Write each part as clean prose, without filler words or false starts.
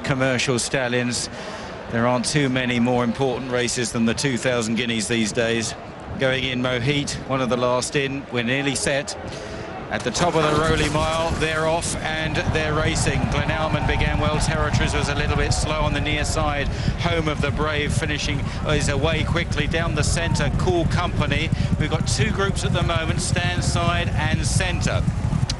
commercial stallions. There aren't too many more important races than the 2,000 guineas these days. Going in, Mohit, one of the last in. We're nearly set. At the top of the Rowley Mile, they're off and they're racing. Gleneagles began well. Territories was a little bit slow on the near side. Home of the Brave finishing is away quickly down the centre. Cool Company. We've got two groups at the moment, stand side and centre.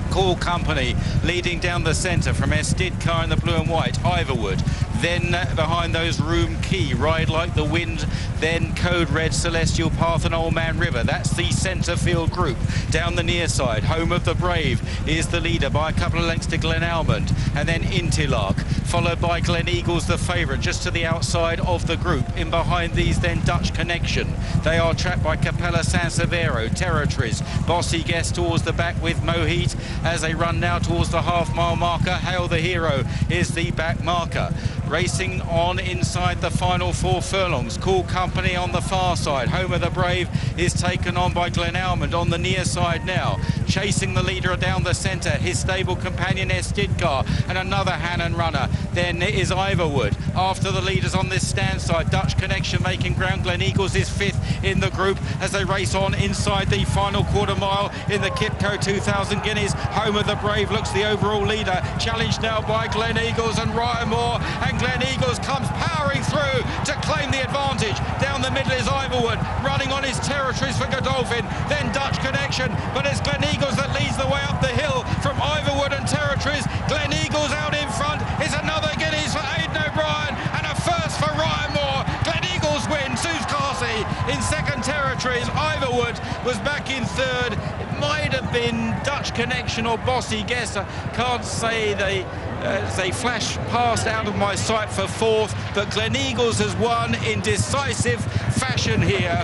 Cool Company leading down the centre from Qipco in the blue and white. Ivorwood. Then behind those, Room Key, Ride Like the Wind, then Code Red, Celestial Path and Old Man River. That's the centre field group. Down the near side, Home of the Brave is the leader by a couple of lengths to Gleneagles, and then Intilark, followed by Gleneagles, the favourite, just to the outside of the group. In behind these, then Dutch Connection. They are trapped by Capella San Severo, Territories. Bossy Guest towards the back with Mohit as they run now towards the half-mile marker. Hail the Hero is the back marker. Racing on inside the final 4 furlongs. Cool Company on the far side. Home of the Brave is taken on by Gleneagles on the near side now. Chasing the leader down the centre, his stable companion Qipco and another Hannon runner. Then it is Ivorwood. After the leaders on this stand side, Dutch Connection making ground. Gleneagles is 5th in the group as they race on inside the final quarter mile in the Qipco 2,000 guineas. Home of the Brave looks the overall leader. Challenged now by Gleneagles and Ryan Moore, and Gleneagles comes powering through to claim the advantage. Down the middle is Ivorwood, running on his Territories for Godolphin, then Dutch Connection, but it's Gleneagles that leads the way up the hill from Ivorwood and Territories. Gleneagles out in front is another guineas for Aidan O'Brien and a first for Ryan Moore. Gleneagles win, Suze Carsey in second. Territories. Ivorwood was back in third. It might have been Dutch Connection or Bossy Guest. I can't say. They flash past out of my sight for 4th, but Gleneagles has won in decisive fashion here.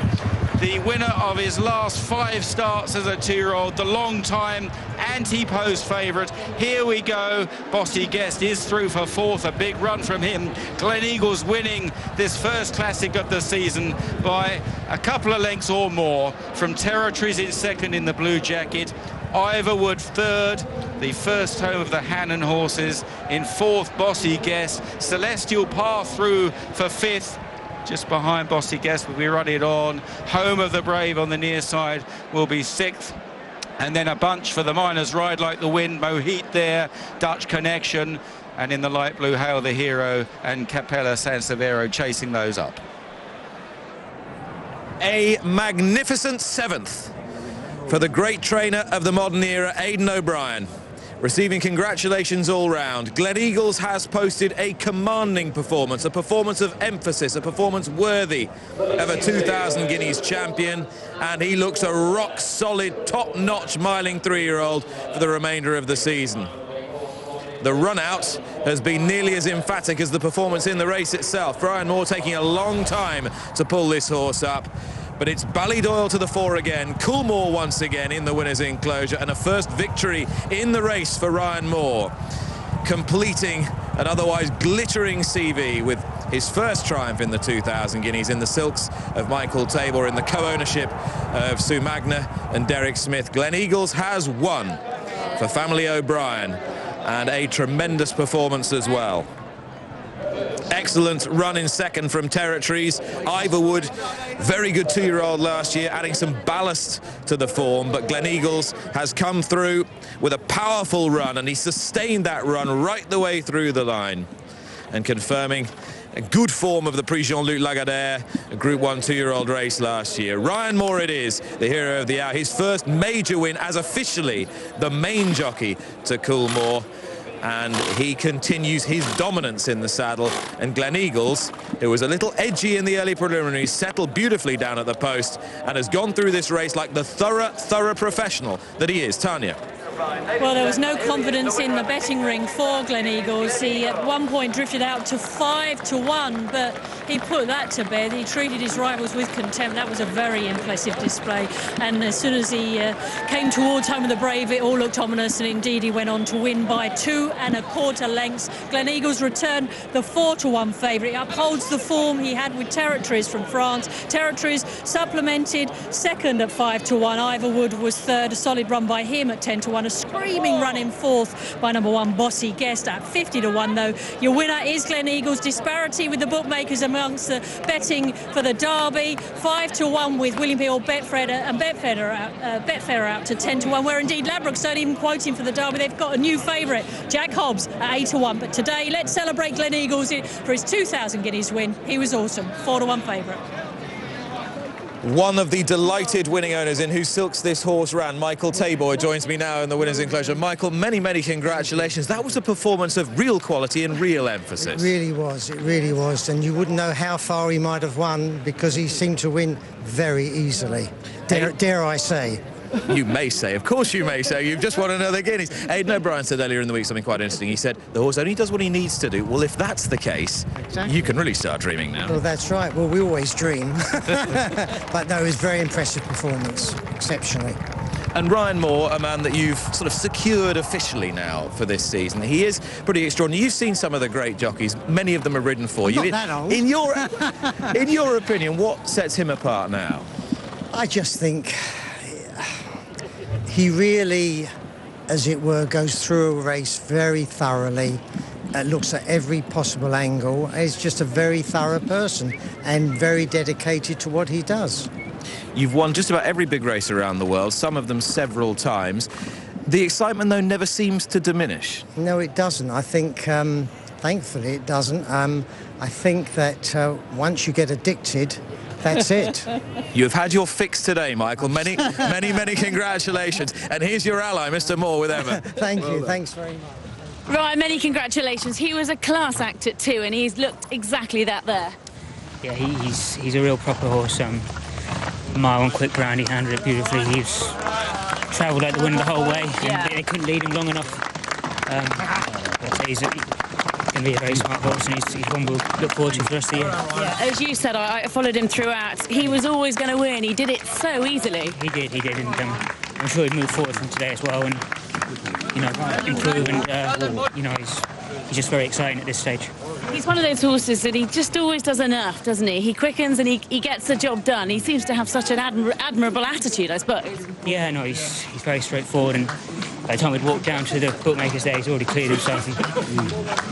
The winner of his last 5 starts as a 2-year-old, the long-time anti-post favourite. Here we go. Bossy Guest is through for 4th. A big run from him. Gleneagles winning this first classic of the season by a couple of lengths or more from Territories in second in the blue jacket. Ivorwood third, the first home of the Hannon horses. In 4th, Bossy Guest. Celestial Path through for 5th. Just behind Bossy Guest will be running on. Home of the Brave on the near side will be 6th. And then a bunch for the Miners, Ride Like the Wind. Mohit there, Dutch Connection. And in the light blue, Hail the Hero and Capella San Severo chasing those up. A magnificent 7th for the great trainer of the modern era, Aidan O'Brien. Receiving congratulations all round. Gleneagles has posted a commanding performance, a performance of emphasis, a performance worthy of a 2,000 guineas champion, and he looks a rock-solid, top-notch miling 3-year-old for the remainder of the season. The run-out has been nearly as emphatic as the performance in the race itself. Brian Moore taking a long time to pull this horse up. But it's Ballydoyle to the fore again. Coolmore once again in the winner's enclosure, and a first victory in the race for Ryan Moore, completing an otherwise glittering CV with his first triumph in the 2,000 guineas in the silks of Michael Tabor in the co-ownership of Sue Magna and Derek Smith. Gleneagles has won for Family O'Brien, and a tremendous performance as well. Excellent run in second from Territories. Ivorwood, very good 2-year-old last year, adding some ballast to the form, but Gleneagles has come through with a powerful run, and he sustained that run right the way through the line, and confirming a good form of the Prix Jean-Luc Lagardère, a Group 1 2-year-old race last year. Ryan Moore it is, the hero of the hour, his first major win as officially the main jockey to Coolmore. And he continues his dominance in the saddle. And Gleneagles, who was a little edgy in the early preliminaries, settled beautifully down at the post and has gone through this race like the thorough professional that he is. Tanya. Well, there was no confidence in the betting ring for Gleneagles. He at one point drifted out to 5-1, but he put that to bed. He treated his rivals with contempt. That was a very impressive display. And as soon as he came towards Home of the Brave, it all looked ominous, and indeed he went on to win by 2 1/4 lengths. Gleneagles returned the 4-1 favourite. He upholds the form he had with Territories from France. Territories supplemented second at 5-1. Ivorwood was third. A solid run by him at 10-1. screaming run in fourth by number 1 Bossy Guest at 50-1 though. Your winner is Gleneagles. Disparity with the bookmakers amongst the betting for the Derby. 5-1 with William Peel, Betfair out to 10-1, where indeed Ladbrokes don't even quote him for the Derby. They've got a new favourite, Jack Hobbs, at 8-1. But today, let's celebrate Gleneagles for his 2,000 guineas win. He was awesome. 4-1 favourite. One of the delighted winning owners in whose silks this horse ran, Michael Tabor, joins me now in the winner's enclosure. Michael, many, many congratulations. That was a performance of real quality and real emphasis. It really was. And you wouldn't know how far he might have won because he seemed to win very easily. Dare I say. You may say, of course you may say, you've just won another Guineas. Aidan O'Brien said earlier in the week something quite interesting. He said, the horse only does what he needs to do. Well, if that's the case, exactly, you can really start dreaming now. Well, that's right. Well, we always dream. But no, it was a very impressive performance, exceptionally. And Ryan Moore, a man that you've sort of secured officially now for this season. He is pretty extraordinary. You've seen some of the great jockeys. Many of them are ridden for you. Not that old. In your opinion, what sets him apart now? I just think he really, as it were, goes through a race very thoroughly, looks at every possible angle. He's just a very thorough person and very dedicated to what he does. You've won just about every big race around the world, some of them several times. The excitement, though, never seems to diminish. No, it doesn't. I think, thankfully, it doesn't. I think that once you get addicted, that's it. You've had your fix today, Michael. Many, many congratulations. And here's your ally, Mr. Moore, with Emma. Thank you. Thanks very much. Right, many congratulations. He was a class act at 2, and he's looked exactly that there. Yeah, he's a real proper horse. Mile on quick ground, he handled it beautifully. He's travelled out the wind the whole way, and they couldn't lead him long enough. He's going to be a very smart horse, and he's one we'll look forward to for the rest of the year. Yeah, as you said, I followed him throughout. He was always going to win. He did it so easily. He did, and I'm sure he'd move forward from today as well, and improve. And he's just very exciting at this stage. He's one of those horses that he just always does enough, doesn't he? He quickens and he gets the job done. He seems to have such an admirable attitude, I suppose. Yeah, no, he's very straightforward, and by the time we'd walked down to the bookmakers there, he's already cleared himself and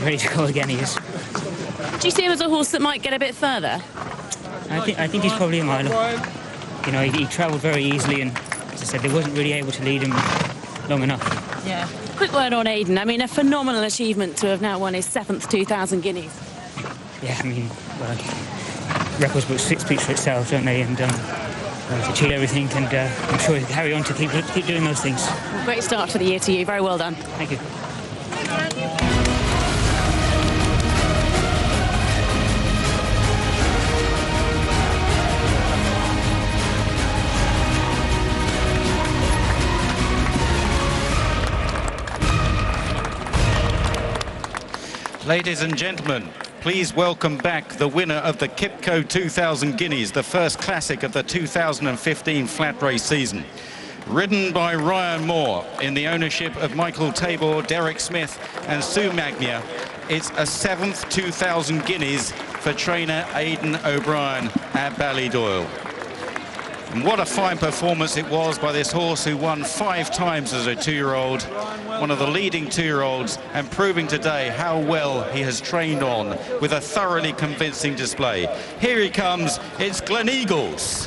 ready to go again. He is. Do you see him as a horse that might get a bit further? I think he's probably a miler. He travelled very easily, and as I said, they wasn't really able to lead him long enough. Yeah. Quick word on Aidan. I mean, a phenomenal achievement to have now won his 7th 2,000 guineas. Yeah, records book speaks for itself, don't they? And to achieve everything, and I'm sure he'll carry on to keep doing those things. Well, great start to the year to you. Very well done. Thank you. Ladies and gentlemen, please welcome back the winner of the Qipco 2,000 Guineas, the first classic of the 2015 flat race season. Ridden by Ryan Moore in the ownership of Michael Tabor, Derek Smith and Sue Magnier, it's a 7th 2,000 Guineas for trainer Aidan O'Brien at Ballydoyle. And what a fine performance it was by this horse who won 5 times as a 2-year-old, one of the leading 2-year-olds, and proving today how well he has trained on with a thoroughly convincing display. Here he comes, it's Gleneagles.